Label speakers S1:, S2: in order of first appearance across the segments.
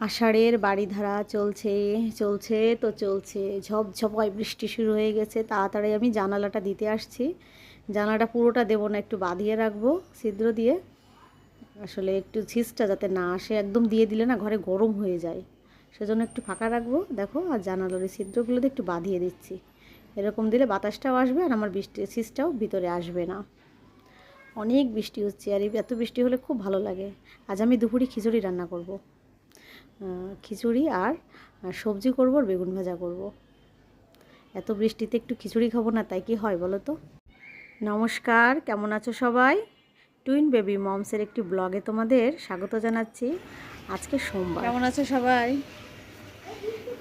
S1: আষাঢ়ের বাড়িধারা চলছে চলছে তো চলছে, ঝপঝপায় বৃষ্টি শুরু হয়ে গেছে। তাড়াতাড়ি আমি জানালাটা দিতে আসছি। জানালাটা পুরোটা দেবো না, একটু বাঁধিয়ে রাখবো ছিদ্র দিয়ে। আসলে একটু ছিঁচটা যাতে না আসে, একদম দিয়ে দিলে না ঘরে গরম হয়ে যায়, সেজন্য একটু ফাঁকা রাখবো। দেখো, আর জানালার এই ছিদ্রগুলোতে একটু বাঁধিয়ে দিচ্ছি। এরকম দিলে বাতাসটাও আসবে আর আমার ছিঁচটাও ভিতরে আসবে না। অনেক বৃষ্টি হচ্ছে, আর এত বৃষ্টি হলে খুব ভালো লাগে। আজ আমি দুপুরে খিচুড়ি রান্না করব। খিচুড়ি আর সবজি করব, আর বেগুন ভাজা করব। এত বৃষ্টিতে একটু খিচুড়ি খাবো না, তাই কি হয় বলো তো? নমস্কার, কেমন আছো সবাই? টুইন বেবি মমসের একটি ব্লগে তোমাদের স্বাগত জানাচ্ছি। আজকে সোমবার। কেমন আছো সবাই?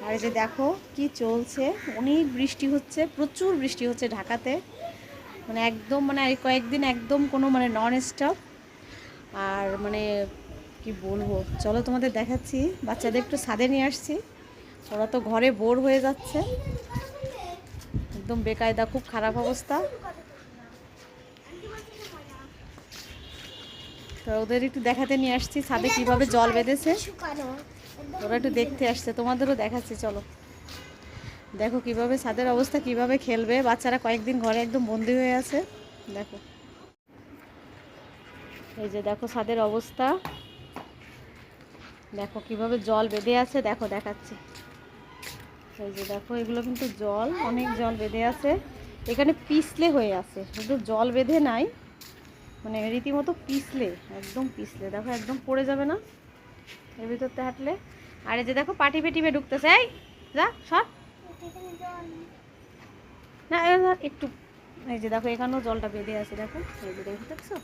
S1: আর এই যে দেখো কি চলছে, অনেক বৃষ্টি হচ্ছে, প্রচুর বৃষ্টি হচ্ছে ঢাকাতে। মানে একদম, মানে এই কয়েকদিন একদম কোনো মানে নন স্টপ। আর মানে কি বলবো, চলো তোমাদের দেখাচ্ছি। বাচ্চাদের একটু ছাদে নিয়ে আসছি, ওরা তো ঘরে বোর হয়ে যাচ্ছে, একদম বেকায়দা, খুব খারাপ অবস্থা। তো ওদের একটু দেখাতে নিয়ে আসছি ছাদে কিভাবে জল বেঁধেছে, ওরা একটু দেখতে আসছে, তোমাদেরও দেখাচ্ছি। চলো দেখো কিভাবে ছাদের অবস্থা, কিভাবে খেলবে বাচ্চারা, কয়েকদিন ঘরে একদম বন্দি হয়ে আছে। দেখো, এই যে দেখো ছাদের অবস্থা, দেখো কিভাবে জল বেঁধে আছে, দেখো দেখাচ্ছি। এই যে দেখো, এগুলো কিন্তু জল, অনেক জল বেঁধে আছে এখানে, পিছলে হয়ে আছে, শুধু জল বেঁধে নাই, মানে রীতিমতো পিছলে, একদম পিছলে। দেখো একদম পড়ে যাবে না এর ভিতরতে হাঁটলে। আর এই যে দেখো পাটি পেটিপে ঢুকতেছে, এই যা সর না, একটু। এই যে দেখো এখানেও জলটা বেঁধে আছে, দেখো এই যে দেখছো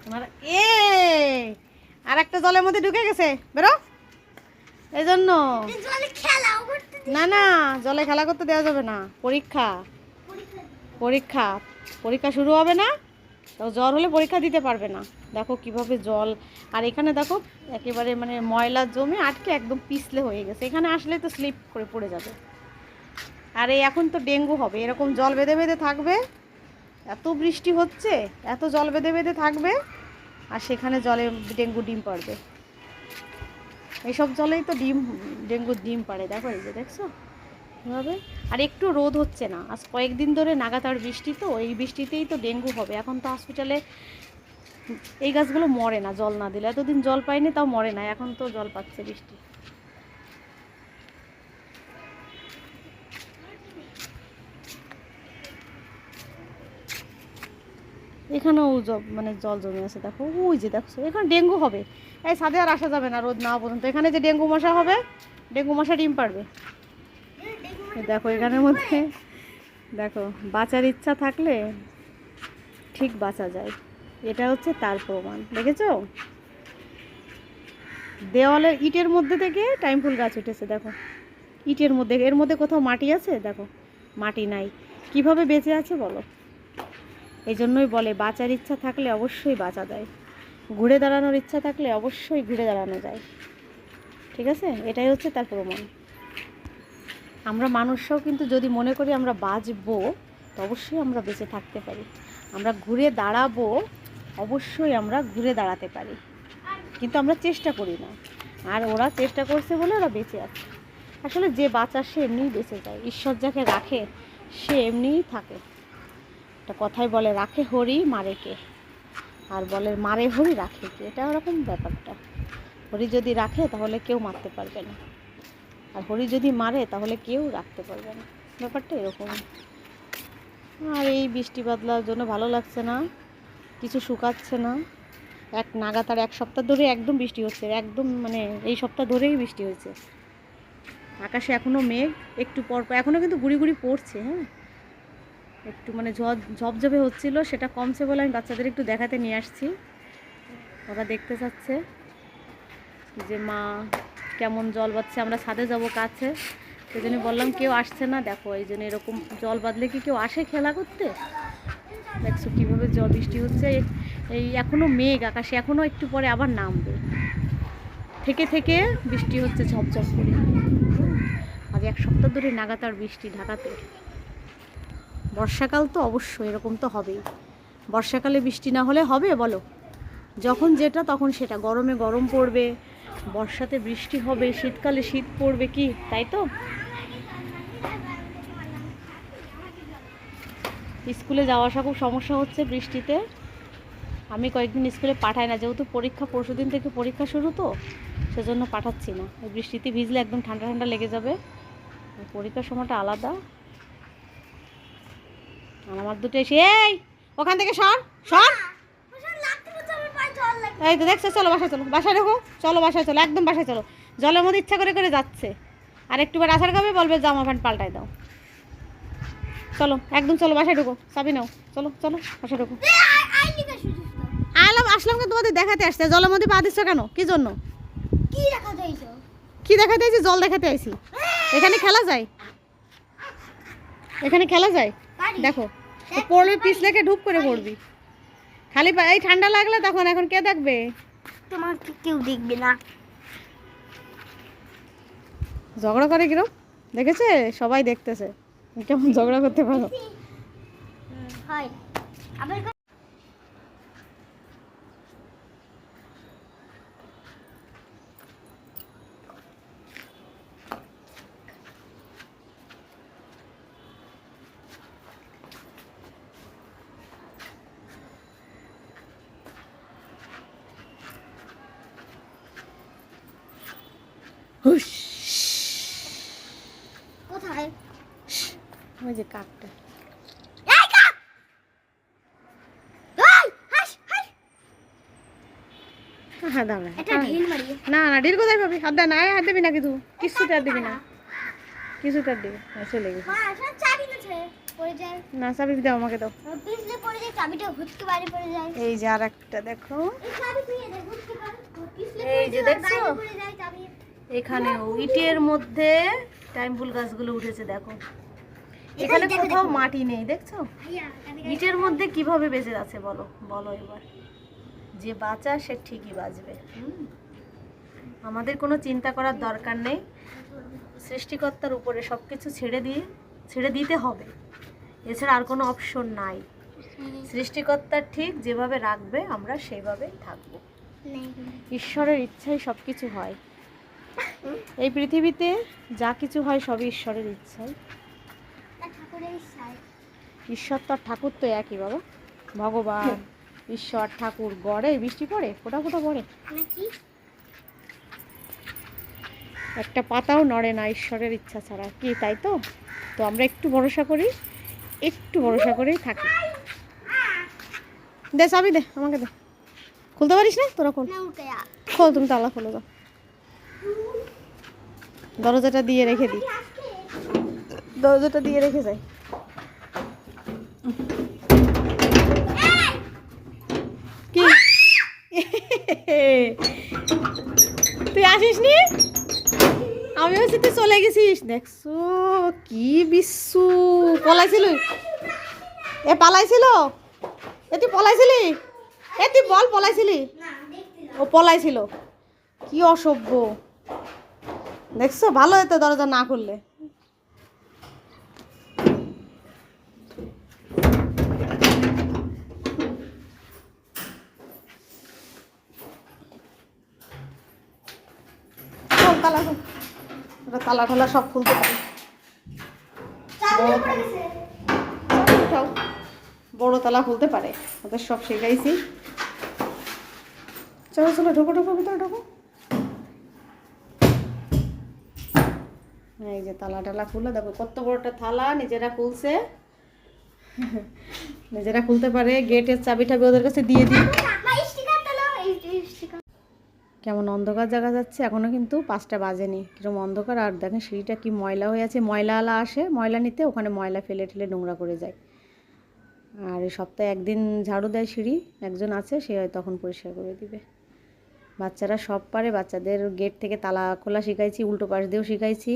S1: তোমার, এ আর একটা জলের মধ্যে ঢুকে গেছে, বেরো। এই জন্য না না, জলে খেলা করতে দেওয়া যাবে না, পরীক্ষা পরীক্ষা পরীক্ষা শুরু হবে না, তো জ্বর হলে পরীক্ষা দিতে পারবে না। দেখো কিভাবে জল, আর এখানে দেখো একেবারে মানে ময়লা জমে আটকে একদম পিছলে হয়ে গেছে, এখানে আসলে তো স্লিপ করে পড়ে যাবে। আর এই এখন তো ডেঙ্গু হবে, এরকম জল বেঁধে বেঁধে থাকবে, এত বৃষ্টি হচ্ছে, এত জল বেঁধে বেঁধে থাকবে, আর সেখানে জলে ডেঙ্গু ডিম পাড়বে। এইসব জলেই তো ডেঙ্গুর ডিম পাড়ে। দেখো এই যে দেখছো এভাবে, আর একটু রোদ হচ্ছে না, আজ কয়েকদিন ধরে নাগাতার বৃষ্টি, তো এই বৃষ্টিতেই তো ডেঙ্গু হবে। এখন তো হসপিটালে এই গাছগুলো মরে না জল না দিলে, এতদিন জল পাইনি তাও মরে না, এখন তো জল পাচ্ছে বৃষ্টি। এখানেও মানে জল জমে আছে, দেখো ওই যে দেখছো, এখানে ডেঙ্গু হবে। এই ছাদে আর আসা যাবে না রোদ না পর্যন্ত, এখানে যে ডেঙ্গু মশা হবে, ডেঙ্গু মশা ডিম পাড়বে। দেখো এখানের মধ্যে, দেখো বাঁচার ইচ্ছা থাকলে ঠিক বাঁচা যায়, এটা হচ্ছে তার প্রমাণ। দেখেছো দেওয়ালের ইটের মধ্যে থেকে টাইম ফুল গাছ উঠেছে, দেখো ইটের মধ্যে, এর মধ্যে কোথাও মাটি আছে? দেখো মাটি নাই, কিভাবে বেঁচে আছে বলো? এই জন্যই বলে বাঁচার ইচ্ছা থাকলে অবশ্যই বাঁচা যায়, ঘুরে দাঁড়ানোর ইচ্ছা থাকলে অবশ্যই ঘুরে দাঁড়ানো যায়। ঠিক আছে, এটাই হচ্ছে তার প্রমাণ। আমরা মানুষরাও কিন্তু যদি মনে করি আমরা বাঁচবো, তো অবশ্যই আমরা বেঁচে থাকতে পারি। আমরা ঘুরে দাঁড়াবো, অবশ্যই আমরা ঘুরে দাঁড়াতে পারি, কিন্তু আমরা চেষ্টা করি না। আর ওরা চেষ্টা করছে বলে ওরা বেঁচে আছে। আসলে যে বাঁচা সে এমনিই বেঁচে যায়, ঈশ্বর যাকে রাখে সে এমনিই থাকে। একটা কথাই বলে, রাখে হরি মারে কে, আর বলে মারে হরি রাখে কে, এটা ওরকম ব্যাপারটা। হরি যদি রাখে তাহলে কেউ মারতে পারবে না, আর হরি যদি মারে তাহলে কেউ রাখতে পারবে না, ব্যাপারটা এরকম। আর এই বৃষ্টি বাদলার জন্য ভালো লাগছে না, কিছু শুকাচ্ছে না। নাগাতার এক সপ্তাহ ধরে একদম বৃষ্টি হচ্ছে, একদম মানে এই সপ্তাহ ধরেই বৃষ্টি হয়েছে। আকাশে এখনও মেঘ, একটু পর এখনও কিন্তু গুড়ি গুড়ি পড়ছে। হ্যাঁ, একটু মানে ঝপঝপে হচ্ছিলো, সেটা কমছে বলে আমি বাচ্চাদের একটু দেখাতে নিয়ে আসছি। ওরা দেখতে চাচ্ছে যে মা কেমন জল বাঁধছে, আমরা ছাদে যাব কাছে, সেই জন্য বললাম কেউ আসছে না। দেখো এই জন্য এরকম জল বাঁধলে কি কেউ আসে খেলা করতে? দেখছো কীভাবে জল বৃষ্টি হচ্ছে, এই এখনও মেঘ আকাশে, এখনও একটু পরে আবার নামবে, থেকে থেকে বৃষ্টি হচ্ছে ঝপঝপ করে। আজ এক সপ্তাহ ধরে নাগাতার বৃষ্টি ঢাকাতে। বর্ষাকাল তো অবশ্যই এরকম তো হবেই, বর্ষাকালে বৃষ্টি না হলে হবে বলো? যখন যেটা তখন সেটা, গরমে গরম পড়বে, বর্ষাতে বৃষ্টি হবে, শীতকালে শীত পড়বে, কি তাই তো? স্কুলে যাওয়া আসা খুব সমস্যা হচ্ছে বৃষ্টিতে। আমি কয়েকদিন স্কুলে পাঠাই না, যেহেতু পরীক্ষা, পরশুদিন থেকে পরীক্ষা শুরু, তো সেজন্য পাঠাচ্ছি না। এই বৃষ্টিতে ভিজলে একদম ঠান্ডা ঠান্ডা লেগে যাবে, পরীক্ষার সময়টা আলাদা। আর আমার দুটো এসে, এই ওখান থেকে সর সর, এই তো দেখছো, চলো বাসায় চলো, বাসায় ঢোকো, চলো বাসায় চলো, একদম বাসায় চলো। জলের মধ্যে ইচ্ছা করে করে যাচ্ছে, আর একটু বার আসার খাবে বলবে জামা প্যান্ট পাল্টাই দাও। চলো একদম চলো, বাসায় ঢোকো, চাবি নাও, চলো চলো বাসায় ঢোকো। আসলাম কেন তোমাদের দেখাতে আসছে, জলের মধ্যে পা দিচ্ছ কেন, কি জন্য? কি দেখাতে আইছি? জল দেখাতে আইছি। এখানে খেলা যায়, এখানে খেলা যায়, দেখো পড়বে, পিছ লেখে ঢুক করে পড়বি। খালি এই ঠান্ডা লাগলে তখন, এখন কে দেখবে?
S2: তোমাকে কেউ দেখবে না।
S1: ঝগড়া করে কিরম দেখেছে, সবাই দেখতেছে কেমন ঝগড়া করতে পারো।
S2: হয় আবার
S1: হুশ,
S2: কোথায়?
S1: ওই যে কাকটা। হ্যাঁ দাঁড়া,
S2: এটা ঢিল মারি।
S1: না না, ঢিল কোথায় পাবি? হাত দে না, হাত দিবি না, কিছু কিছুতে আর দিবি না, কিছুতে আর দিবি না, চলে গেছে।
S2: মা আসলে চাবি আছে, পড়ে যায়
S1: না, চাবি দাও, আমাকে দাও।
S2: পিছলে পড়ে যায়, চাবিটা হুটকে বাইরে পড়ে যায়।
S1: এই যে আর একটা দেখো,
S2: এই চাবি দিয়ে দে, হুটকে বাইরে পিছলে
S1: এই যে দেখছো,
S2: বাইরে পড়ে যায় চাবি।
S1: এখানেও ইটের মধ্যে টাইম ফুল গাছগুলো উঠেছে, দেখো এখানে কোথাও মাটি নেই, দেখছো? ইটের মধ্যে কিভাবে বেঁচে আছে বলো, বলো এবার। যে বাঁচা সে ঠিকই বাঁচবে। আমাদের কোনো চিন্তা করার দরকার নেই, সৃষ্টিকর্তার উপরে সব কিছু ছেড়ে দিতে হবে, এছাড়া আর কোনো অপশন নাই। সৃষ্টিকর্তার ঠিক যেভাবে রাখবে আমরা সেইভাবেই থাকবো। ঈশ্বরের ইচ্ছাই সব কিছু হয়। এই পৃথিবীতে যা কিছু হয় সবই ঈশ্বরের ইচ্ছাই। ঈশ্বর তো আর ঠাকুর তো একই বাবা, ভগবান ঈশ্বর ঠাকুর গড়ে, বৃষ্টি পড়ে, ফোঁটা ফোঁটা পড়ে, একটা পাতাও নড়ে না ঈশ্বরের ইচ্ছা ছাড়া, কি তাই তো? তো আমরা একটু ভরসা করি, একটু ভরসা করেই থাকি। দে চাবি দে, আমাকে দে। খুলতে পারিস না তোরা? খোল, খোল, তুমি তালা খোলো, দাও, দরজাটা দিয়ে রেখে দিই, দরজাটা দিয়ে রেখে যাই। কি তুই আসিস নি? আমি হচ্ছে তুই চলে গেছিস, দেখছো কি বিশ্বু পলাইছিল, এ পালাইছিল, এ তুই পলাইছিলি, এ তুই বল পলাইছিলি? ও পলাইছিল, কি অসভ্য, দেখছো? ভালো হতো দরজা না খুললে। তালা খোল, তালা ঠালা সব খুলতে পারে, বড় তালা খুলতে পারে, ওদের সব শেখাইছি। চলো চলো, ঢোকো ঢোকো, ভিতরে ঢোকো। এই যে তালা টালা খুলে দেখো, কত বড়টা থালা, নিজেরা খুলছে, নিজেরা খুলতে পারে। গেটের চাবি টাবি ওদের কাছে দিয়ে দিই। কেমন অন্ধকার জায়গা যাচ্ছে, এখনও কিন্তু 5টা বাজেনি, কিরকম অন্ধকার। আর দেখেন সিঁড়িটা কি ময়লা হয়ে আছে, ময়লাওয়ালা আসে ময়লা নিতে, ওখানে ময়লা ফেলে ঠেলে নোংরা করে যায়। আর এই সপ্তাহে একদিন ঝাড়ু দেয় সিঁড়ি, একজন আছে, সে হয় তখন পরিষ্কার করে দিবে। বাচ্চারা সব পারে, বাচ্চাদের গেট থেকে তালা খোলা শিখাইছি, উল্টো পাশ দিয়েও শিখাইছি,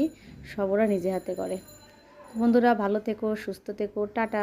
S1: সব ওরা নিজে হাতে করে। বন্ধুরা ভালো থেকো, সুস্থ থেকো, টাটা।